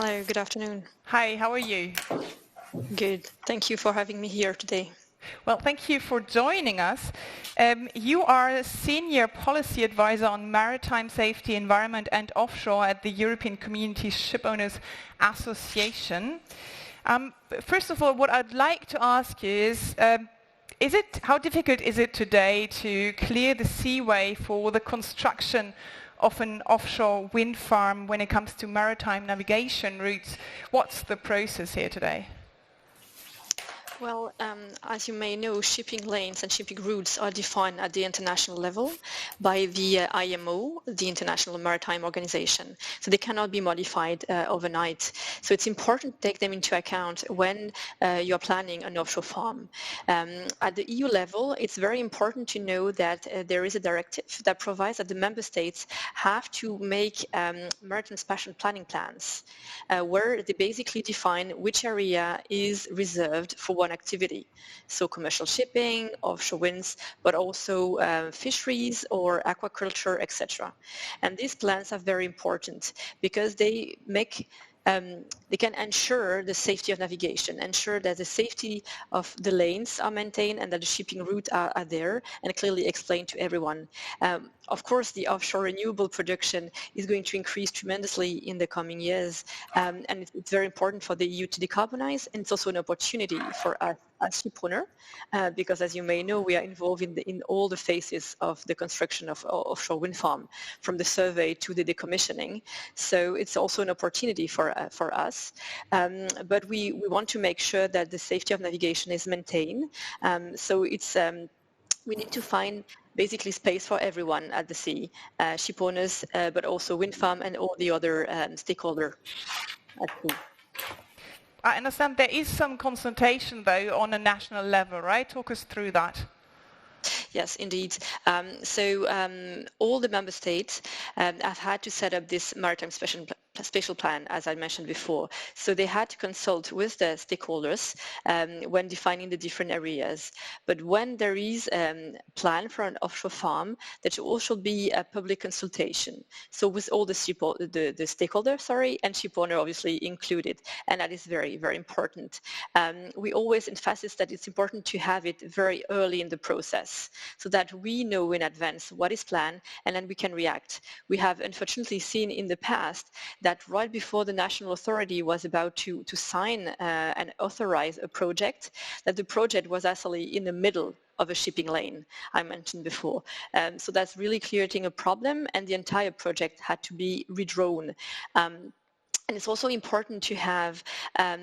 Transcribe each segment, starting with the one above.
Hello, good afternoon. Hi, how are you? Good. Thank you for having me here today. Well, thank you for joining us. You are a Senior Policy Advisor on Maritime Safety, Environment and Offshore at the European Community Shipowners Association. First of all, what I'd like to ask you is how difficult is it today to clear the seaway for the construction of an offshore wind farm when it comes to maritime navigation routes? What's the process here today? Well, as you may know, shipping lanes and shipping routes are defined at the international level by the IMO, the International Maritime Organization. So they cannot be modified overnight. So it's important to take them into account when you're planning an offshore farm. At the EU level, it's very important to know that there is a directive that provides that the member states have to make maritime spatial planning plans where they basically define which area is reserved for one activity. So commercial shipping, offshore winds, but also fisheries or aquaculture, etc. And these plans are very important because they can ensure the safety of navigation, ensure that the safety of the lanes are maintained and that the shipping routes are there and clearly explained to everyone. Of course, the offshore renewable production is going to increase tremendously in the coming years, and it's very important for the EU to decarbonize, and it's also an opportunity for us as shipowner, because as you may know, we are involved in all the phases of the construction of offshore wind farm, from the survey to the decommissioning. So it's also an opportunity for us, but we want to make sure that the safety of navigation is maintained. So it's we need to find basically space for everyone at the sea, shipowners, but also wind farm and all the other stakeholders at sea. I understand there is some consultation, though, on a national level, right? Talk us through that. Yes, indeed. All the member states have had to set up this maritime spatial plan, as I mentioned before. So they had to consult with the stakeholders when defining the different areas. But when there is a plan for an offshore farm, there should also be a public consultation. So with all the stakeholders, and ship owner obviously included, and that is very, very important. We always emphasize that it's important to have it very early in the process, so that we know in advance what is planned and then we can react. We have unfortunately seen in the past that right before the national authority was about to sign and authorize a project, that the project was actually in the middle of a shipping lane, I mentioned before. So that's really creating a problem, and the entire project had to be redrawn. And it's also important to have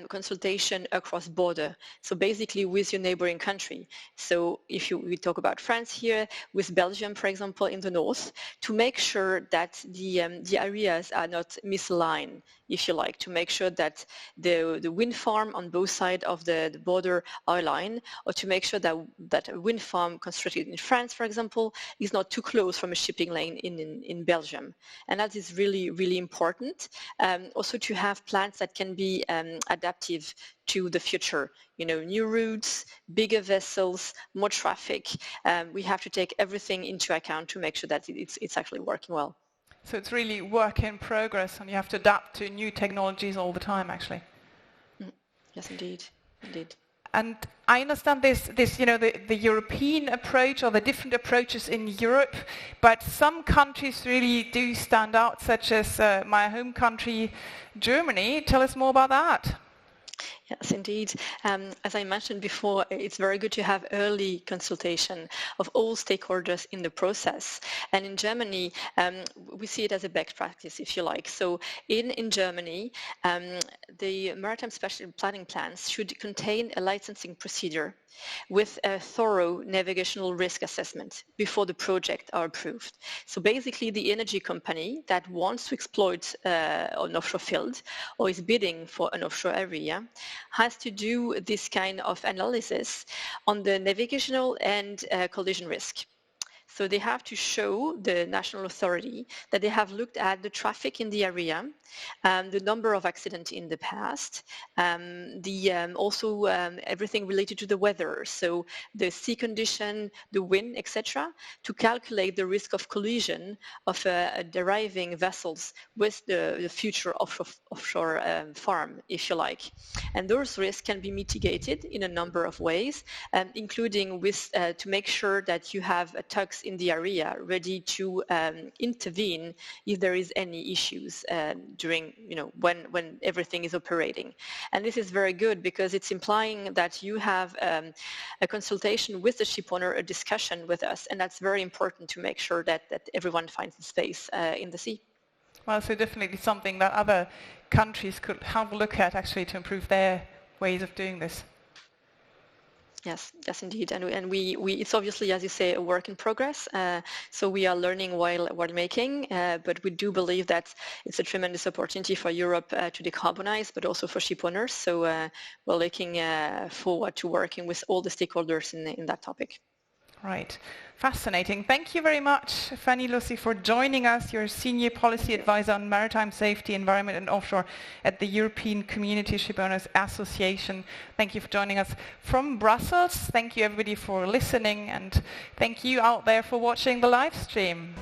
consultation across border. So basically with your neighboring country. So if we talk about France here, with Belgium, for example, in the north, to make sure that the areas are not misaligned, if you like, to make sure that the wind farm on both sides of the border are aligned, or to make sure that a wind farm constructed in France, for example, is not too close from a shipping lane in Belgium. And that is really, really important. Also to have plans that can be adaptive to the future, new routes, bigger vessels, more traffic. We have to take everything into account to make sure that it's actually working well. So it's really work in progress, and you have to adapt to new technologies all the time, actually. Yes, indeed. And I understand this, the European approach, or the different approaches in Europe, but some countries really do stand out, such as my home country, Germany. Tell us more about that. Yes, indeed. As I mentioned before, it's very good to have early consultation of all stakeholders in the process. And in Germany, we see it as a best practice, if you like. So in Germany, the maritime spatial planning plans should contain a licensing procedure with a thorough navigational risk assessment before the project are approved. So basically the energy company that wants to exploit an offshore field or is bidding for an offshore area has to do this kind of analysis on the navigational and collision risk. So they have to show the national authority that they have looked at the traffic in the area, the number of accidents in the past, also everything related to the weather, so the sea condition, the wind, etc., to calculate the risk of collision of deriving vessels with the future offshore farm, if you like. And those risks can be mitigated in a number of ways, including with to make sure that you have tugs in the area ready to intervene if there is any issues during, when everything is operating. And this is very good because it's implying that you have a consultation with the shipowner, a discussion with us, and that's very important to make sure that everyone finds a space in the sea. Well, so definitely something that other countries could have a look at actually to improve their ways of doing this. Yes, indeed, and it's obviously, as you say, a work in progress. So we are learning while making, but we do believe that it's a tremendous opportunity for Europe to decarbonize, but also for ship owners. So we're looking forward to working with all the stakeholders in that topic. Right. Fascinating. Thank you very much, Fanny LOSSY, for joining us. You're Senior Policy Advisor on Maritime Safety, Environment and Offshore at the European Community Shipowners Association. Thank you for joining us from Brussels. Thank you, everybody, for listening, and thank you out there for watching the live stream.